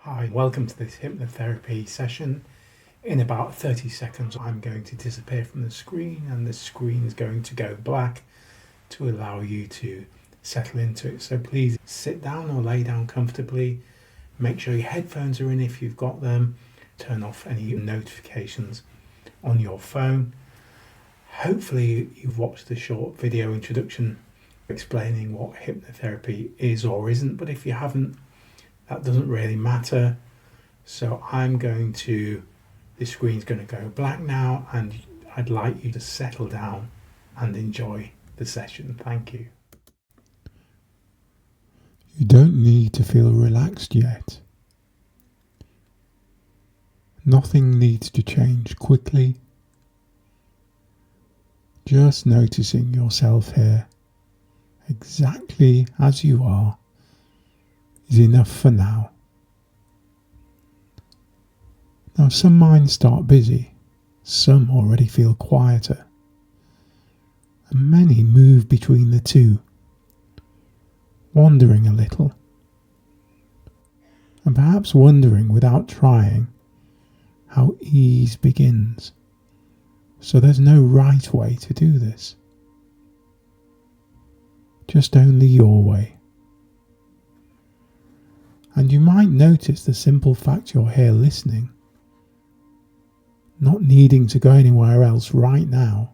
Hi, welcome to this hypnotherapy session. In about 30 seconds, I'm going to disappear from the screen and the screen is going to go black to allow you to settle into it. So please sit down or lay down comfortably. Make sure your headphones are in if you've got them. Turn off any notifications on your phone. Hopefully, you've watched the short video introduction explaining what hypnotherapy is or isn't, but if you haven't, that doesn't really matter. So this screen's going to go black now, and I'd like you to settle down and enjoy the session. Thank you. You don't need to feel relaxed yet. Nothing needs to change quickly. Just noticing yourself here, exactly as you are, is enough for now. Now some minds start busy, some already feel quieter, and many move between the two, wandering a little, and perhaps wondering without trying how ease begins. So there's no right way to do this, just only your way. And you might notice the simple fact you're here listening, not needing to go anywhere else right now.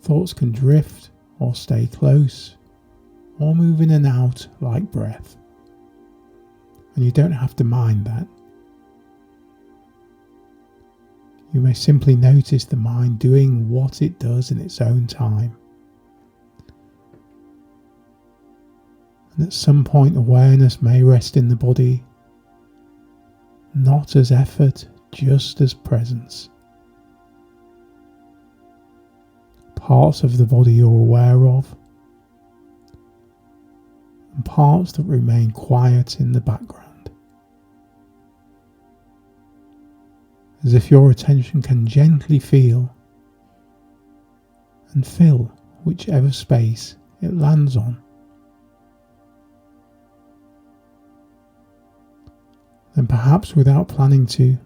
Thoughts can drift or stay close or move in and out like breath. And you don't have to mind that. You may simply notice the mind doing what it does in its own time. And at some point awareness may rest in the body, not as effort, just as presence. Parts of the body you're aware of, and parts that remain quiet in the background. As if your attention can gently feel and fill whichever space it lands on. Then perhaps without planning to,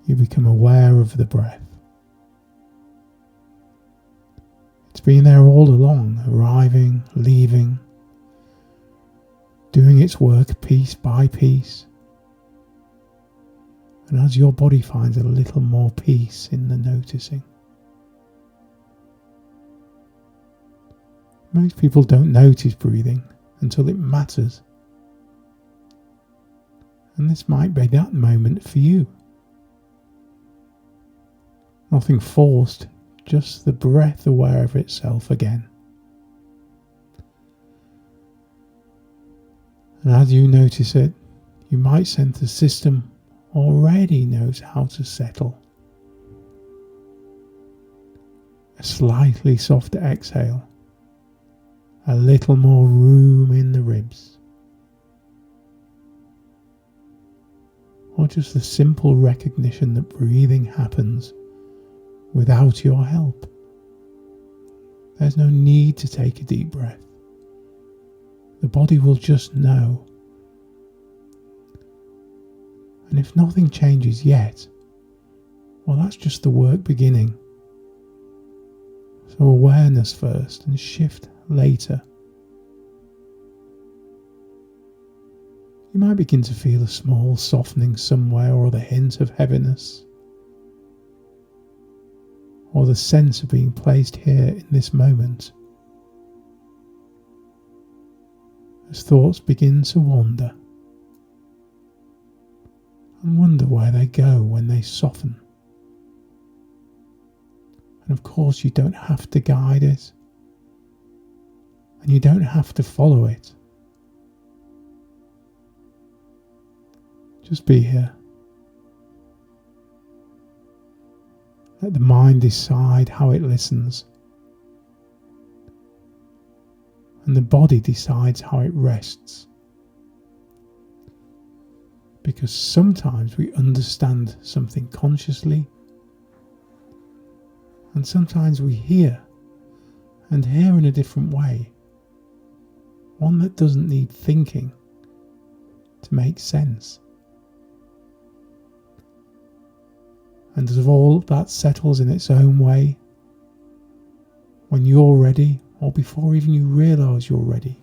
you become aware of the breath. It's been there all along, arriving, leaving, doing its work piece by piece. And as your body finds a little more peace in the noticing. Most people don't notice breathing until it matters. And this might be that moment for you. Nothing forced, just the breath aware of itself again. And as you notice it, you might sense the system already knows how to settle. A slightly softer exhale, a little more room in the ribs. Or just the simple recognition that breathing happens without your help. There's no need to take a deep breath. The body will just know. And if nothing changes yet, well, that's just the work beginning. So awareness first and shift later. You might begin to feel a small softening somewhere, or the hint of heaviness, or the sense of being placed here in this moment. As thoughts begin to wander, and wonder where they go when they soften. And of course you don't have to guide it, and you don't have to follow it. Just be here. Let the mind decide how it listens, and the body decides how it rests. Because sometimes we understand something consciously, and sometimes we hear, and hear in a different way, one that doesn't need thinking to make sense. And as all that settles in its own way, when you're ready, or before even you realise you're ready,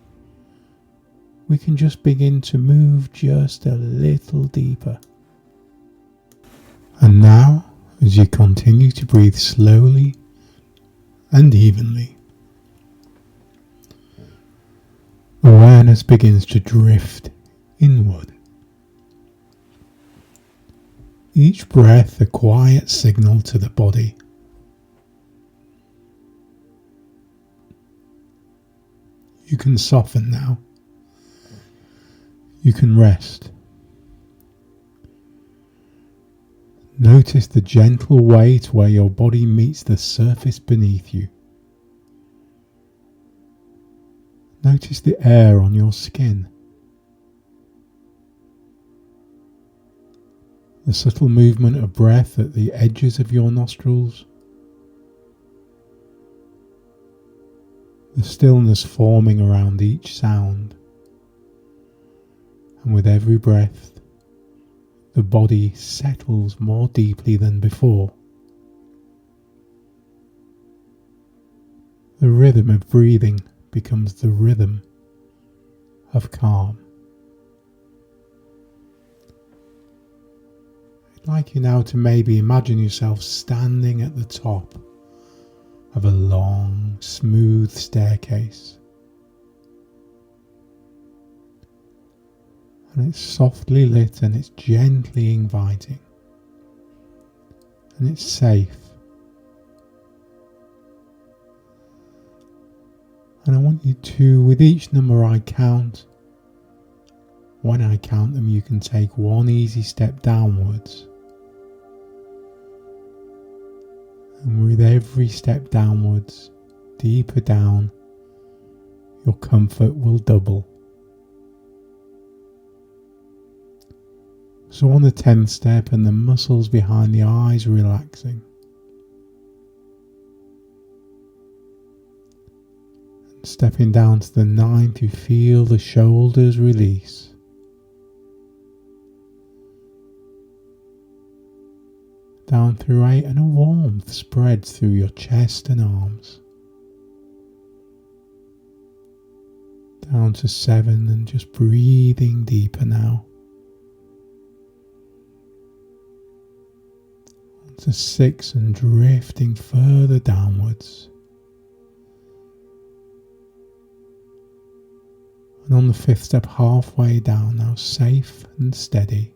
we can just begin to move just a little deeper. And now, as you continue to breathe slowly and evenly, awareness begins to drift inward. Each breath a quiet signal to the body. You can soften now. You can rest. Notice the gentle weight where your body meets the surface beneath you. Notice the air on your skin. The subtle movement of breath at the edges of your nostrils. The stillness forming around each sound. And with every breath, the body settles more deeply than before. The rhythm of breathing becomes the rhythm of calm. I'd like you now to maybe imagine yourself standing at the top of a long, smooth staircase. And it's softly lit and it's gently inviting. And it's safe. And I want you to, with each number I count, when I count them, you can take one easy step downwards. And with every step downwards, deeper down, your comfort will double. So on the 10th step, and the muscles behind the eyes relaxing. And stepping down to the 9th, you feel the shoulders release. Down through 8, and a warmth spreads through your chest and arms. Down to 7, and just breathing deeper now. To 6, and drifting further downwards. And on the 5th step, halfway down now, safe and steady.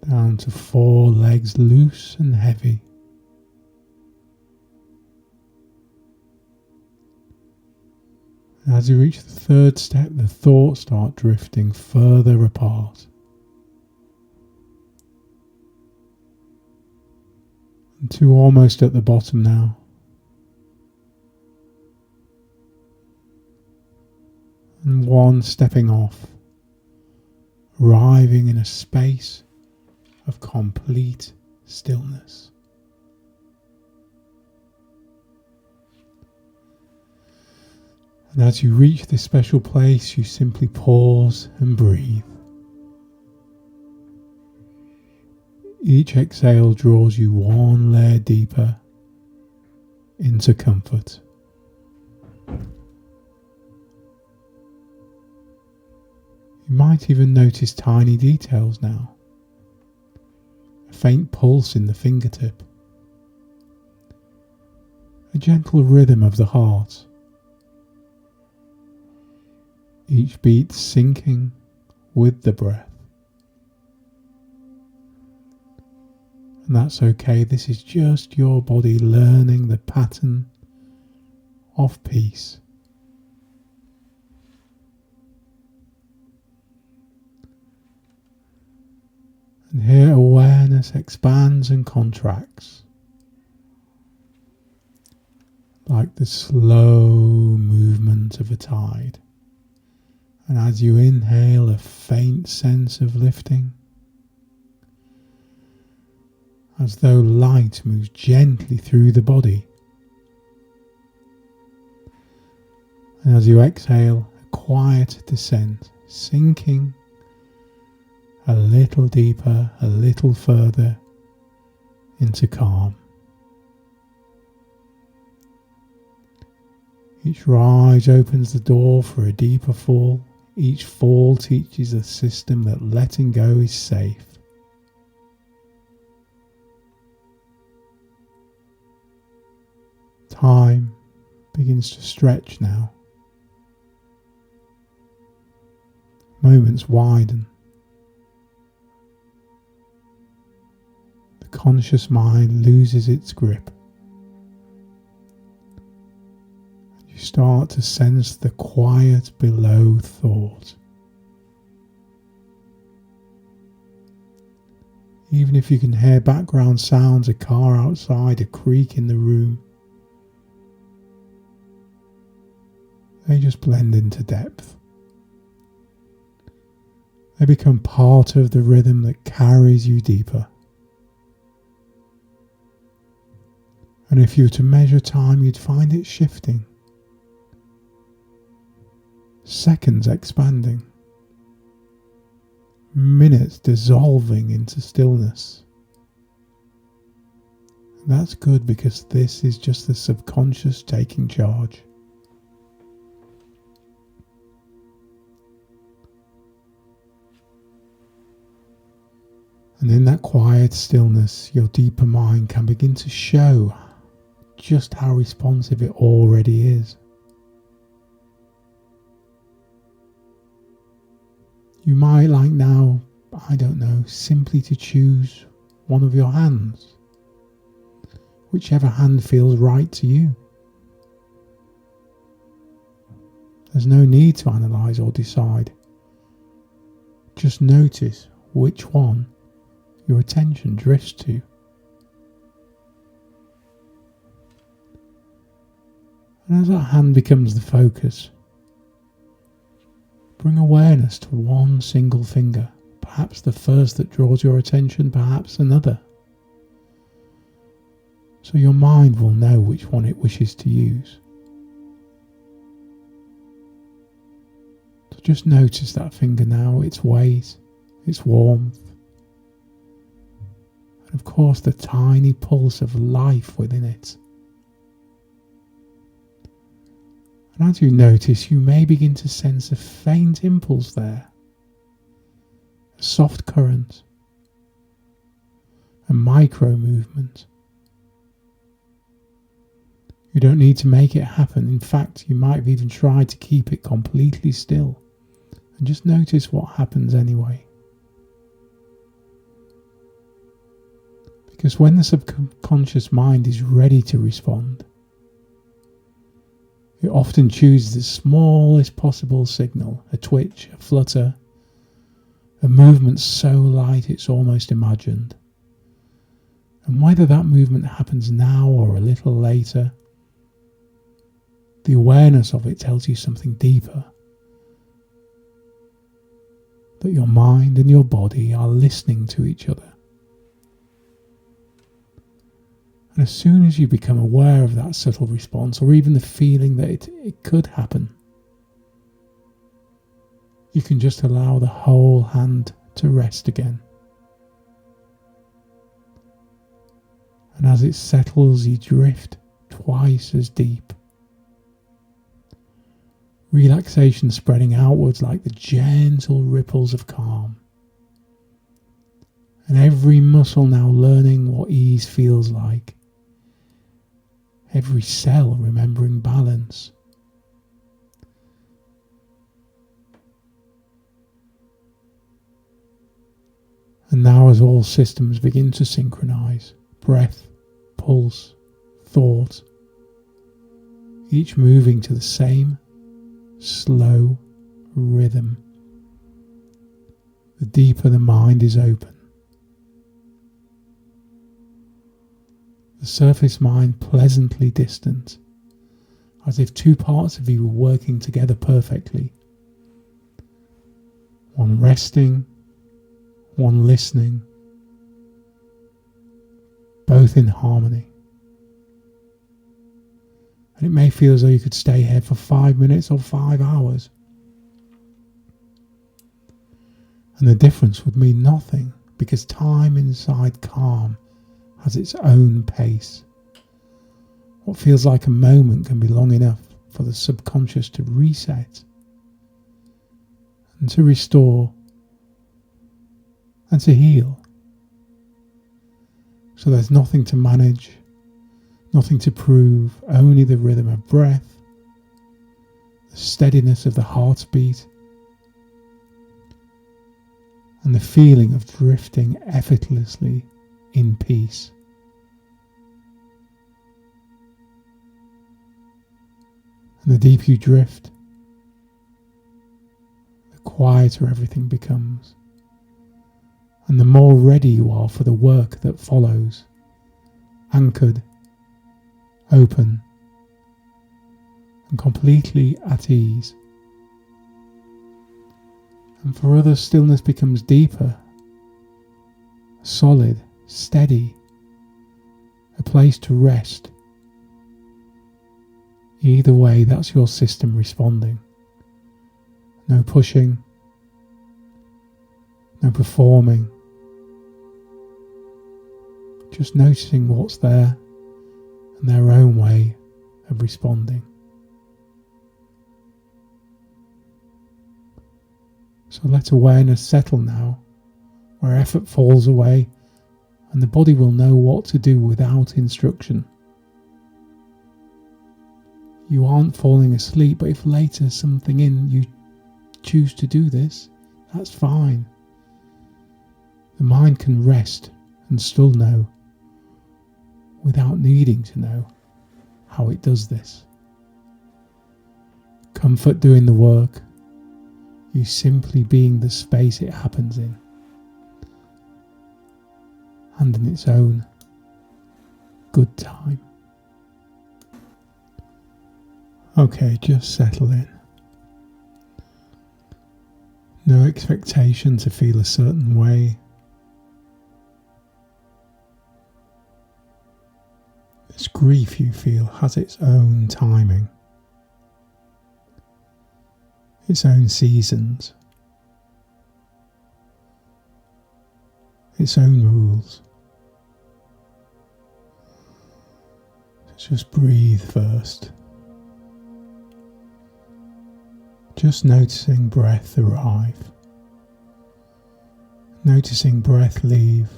Down to 4, legs loose and heavy. And as you reach the 3rd step, the thoughts start drifting further apart. And 2 almost at the bottom now. And 1 stepping off, arriving in a space of complete stillness. And as you reach this special place, you simply pause and breathe. Each exhale draws you 1 layer deeper into comfort. You might even notice tiny details now. A faint pulse in the fingertip. A gentle rhythm of the heart. Each beat syncing with the breath. And that's okay, this is just your body learning the pattern of peace. And here awareness expands and contracts, like the slow movement of a tide. And as you inhale, a faint sense of lifting, as though light moves gently through the body. And as you exhale, a quiet descent, sinking a little deeper, a little further into calm. Each rise opens the door for a deeper fall. Each fall teaches the system that letting go is safe. Time begins to stretch now. Moments widen. The conscious mind loses its grip. You start to sense the quiet below thought. Even if you can hear background sounds, a car outside, a creak in the room, they just blend into depth. They become part of the rhythm that carries you deeper. And if you were to measure time, you'd find it shifting. Seconds expanding. Minutes dissolving into stillness. And that's good, because this is just the subconscious taking charge. And in that quiet stillness, your deeper mind can begin to show just how responsive it already is. You might like now, I don't know, simply to choose one of your hands, whichever hand feels right to you. There's no need to analyze or decide. Just notice which one your attention drifts to. And as that hand becomes the focus, bring awareness to one single finger, perhaps the first that draws your attention, perhaps another. So your mind will know which one it wishes to use. So just notice that finger now, its weight, its warmth, and of course the tiny pulse of life within it. And as you notice, you may begin to sense a faint impulse there, a soft current, a micro movement. You don't need to make it happen. In fact, you might have even tried to keep it completely still and just notice what happens anyway. Because when the subconscious mind is ready to respond, it often chooses the smallest possible signal, a twitch, a flutter, a movement so light it's almost imagined. And whether that movement happens now or a little later, the awareness of it tells you something deeper. That your mind and your body are listening to each other. And as soon as you become aware of that subtle response, or even the feeling that it could happen, you can just allow the whole hand to rest again. And as it settles, you drift twice as deep. Relaxation spreading outwards like the gentle ripples of calm. And every muscle now learning what ease feels like. Every cell remembering balance. And now as all systems begin to synchronize, breath, pulse, thought, each moving to the same slow rhythm, the deeper the mind is open. The surface mind pleasantly distant, as if two parts of you were working together perfectly. One resting, one listening, both in harmony. And it may feel as though you could stay here for 5 minutes or 5 hours. And the difference would mean nothing, because time inside calm has its own pace. What feels like a moment can be long enough for the subconscious to reset and to restore and to heal. So there's nothing to manage, nothing to prove, only the rhythm of breath, the steadiness of the heartbeat, and the feeling of drifting effortlessly in peace. And the deeper you drift, the quieter everything becomes, and the more ready you are for the work that follows, anchored, open, and completely at ease. And for others, stillness becomes deeper, solid, steady, a place to rest. Either way, that's your system responding. No pushing, no performing, just noticing what's there and their own way of responding. So let awareness settle now, where effort falls away and the body will know what to do without instruction. You aren't falling asleep, but if later something in you choose to do this, that's fine. The mind can rest and still know, without needing to know how it does this. Comfort doing the work, you simply being the space it happens in, and in its own good time. Okay, just settle in. No expectation to feel a certain way. This grief you feel has its own timing, its own seasons, its own rules. So just breathe first. Just noticing breath arrive, noticing breath leave,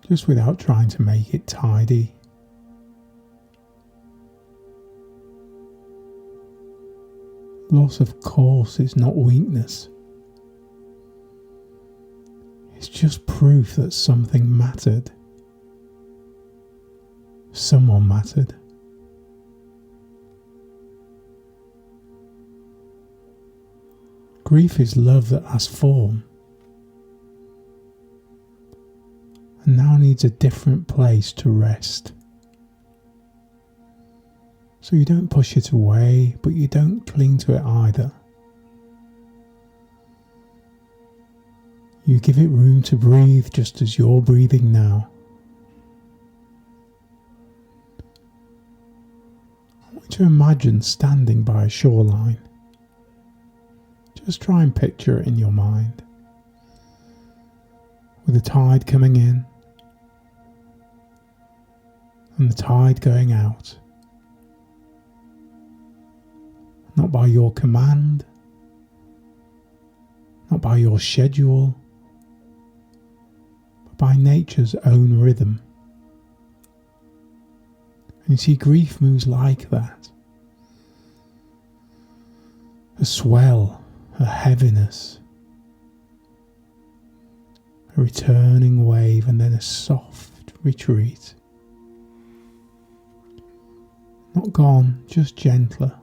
just without trying to make it tidy. Loss of course is not weakness. It's just proof that something mattered. Someone mattered. Grief is love that has form and now needs a different place to rest. So you don't push it away, but you don't cling to it either. You give it room to breathe just as you're breathing now. I want you to imagine standing by a shoreline. Just try and picture it in your mind, with the tide coming in and the tide going out. Not by your command, not by your schedule, but by nature's own rhythm. And you see, grief moves like that. A swell, a heaviness, a returning wave, and then a soft retreat. Not gone, just gentler.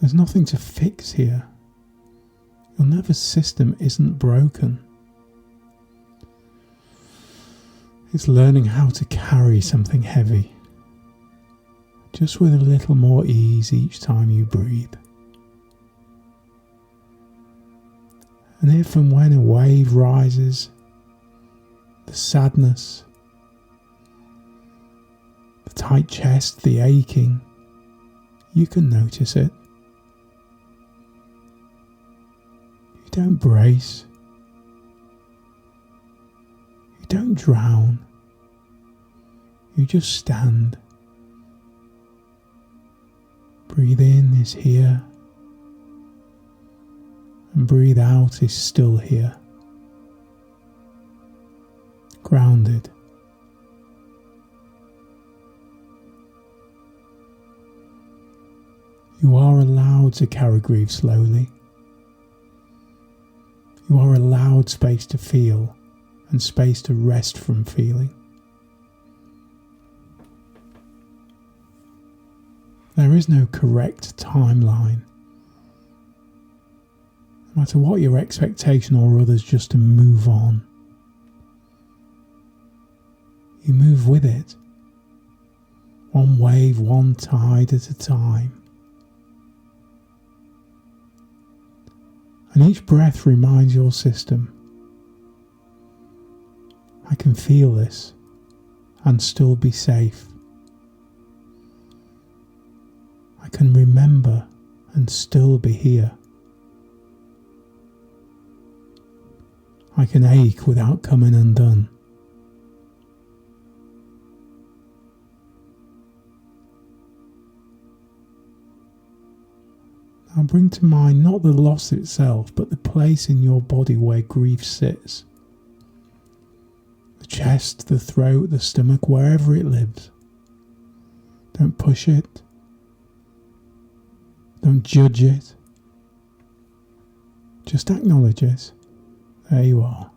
There's nothing to fix here. Your nervous system isn't broken. It's learning how to carry something heavy, just with a little more ease each time you breathe. And if and when a wave rises, the sadness, the tight chest, the aching. You can notice it. You don't brace. You don't drown. You just stand. Breathe in is here, and breathe out is still here. Grounded. You are allowed to carry grief slowly. You are allowed space to feel and space to rest from feeling. There is no correct timeline. No matter what your expectation or others, just to move on. You move with it. One wave, one tide at a time. And each breath reminds your system, I can feel this and still be safe. I can remember and still be here. I can ache without coming undone. Now bring to mind not the loss itself, but the place in your body where grief sits. The chest, the throat, the stomach, wherever it lives. Don't push it. Don't judge it. Just acknowledge it. There you are.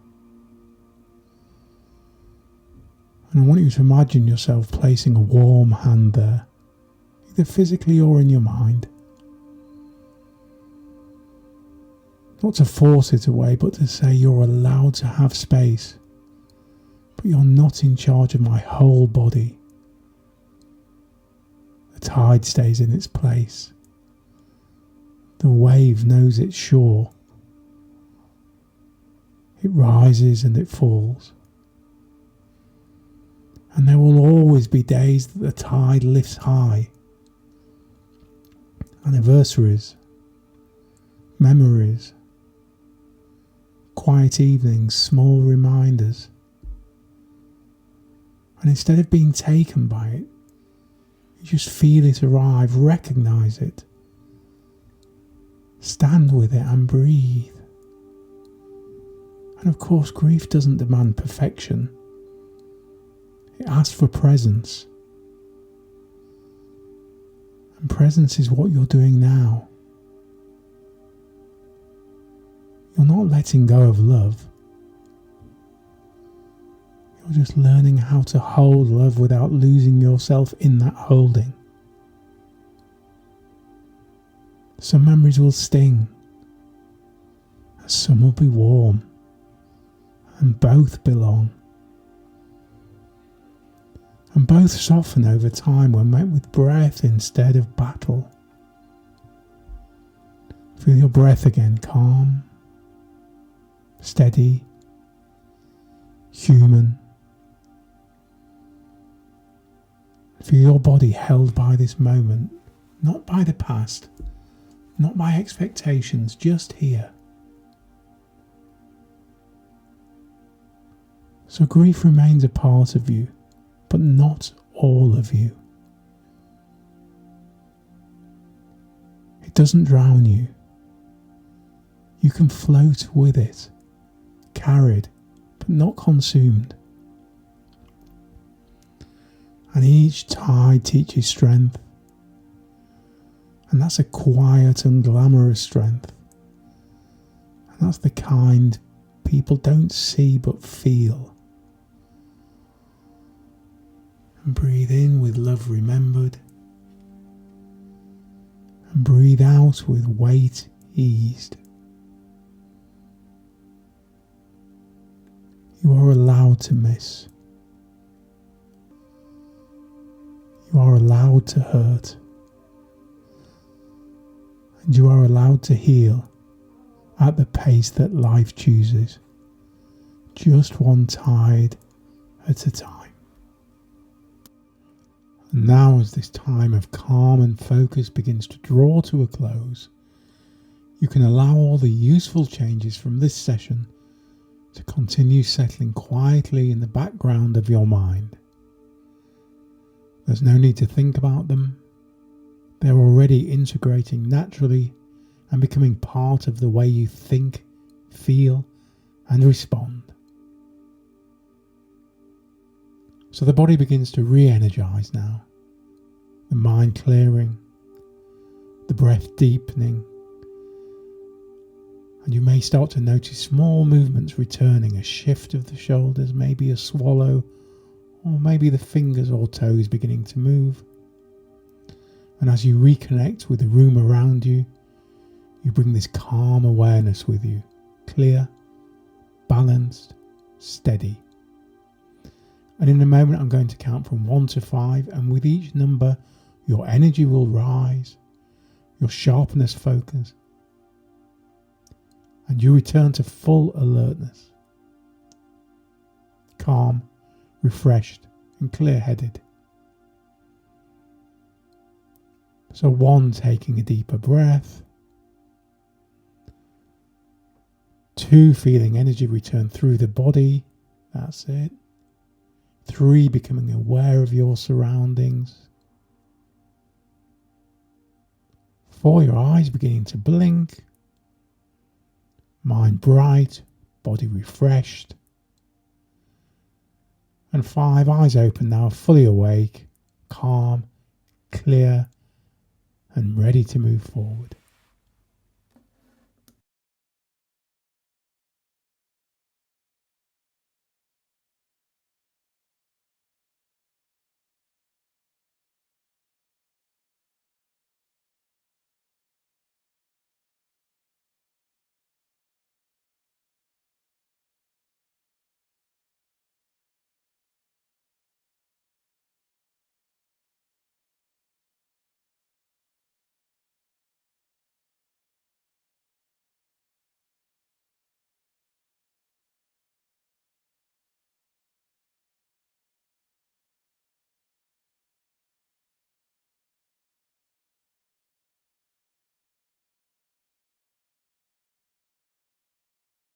And I want you to imagine yourself placing a warm hand there, either physically or in your mind. Not to force it away, but to say you're allowed to have space, but you're not in charge of my whole body. The tide stays in its place. The wave knows its shore. It rises and it falls. And there will always be days that the tide lifts high. Anniversaries, memories, quiet evenings, small reminders. And instead of being taken by it, you just feel it arrive, recognise it, stand with it and breathe. And of course, grief doesn't demand perfection. It asks for presence. And presence is what you're doing now. You're not letting go of love. You're just learning how to hold love without losing yourself in that holding. Some memories will sting, and some will be warm, and both belong. And both soften over time when met with breath instead of battle. Feel your breath again, calm, steady, human. Feel your body held by this moment, not by the past, not by expectations, just here. So grief remains a part of you, but not all of you. It doesn't drown you. You can float with it, carried, but not consumed. And each tide teaches strength. And that's a quiet and glamorous strength. And that's the kind people don't see but feel. And breathe in with love remembered. And breathe out with weight eased. You are allowed to miss. You are allowed to hurt. And you are allowed to heal at the pace that life chooses. Just one tide at a time. And now, as this time of calm and focus begins to draw to a close, you can allow all the useful changes from this session to continue settling quietly in the background of your mind. There's no need to think about them. They're already integrating naturally and becoming part of the way you think, feel, and respond. So the body begins to re-energize now, the mind clearing, the breath deepening, and you may start to notice small movements returning, a shift of the shoulders, maybe a swallow, or maybe the fingers or toes beginning to move. And as you reconnect with the room around you, you bring this calm awareness with you, clear, balanced, steady. And in a moment I'm going to count from 1 to 5, and with each number your energy will rise, your sharpness focus, and you return to full alertness, calm, refreshed and clear-headed. So 1, taking a deeper breath. 2, feeling energy return through the body. That's it. 3, becoming aware of your surroundings. 4, your eyes beginning to blink. Mind bright, body refreshed. And 5, eyes open now, fully awake, calm, clear, and ready to move forward.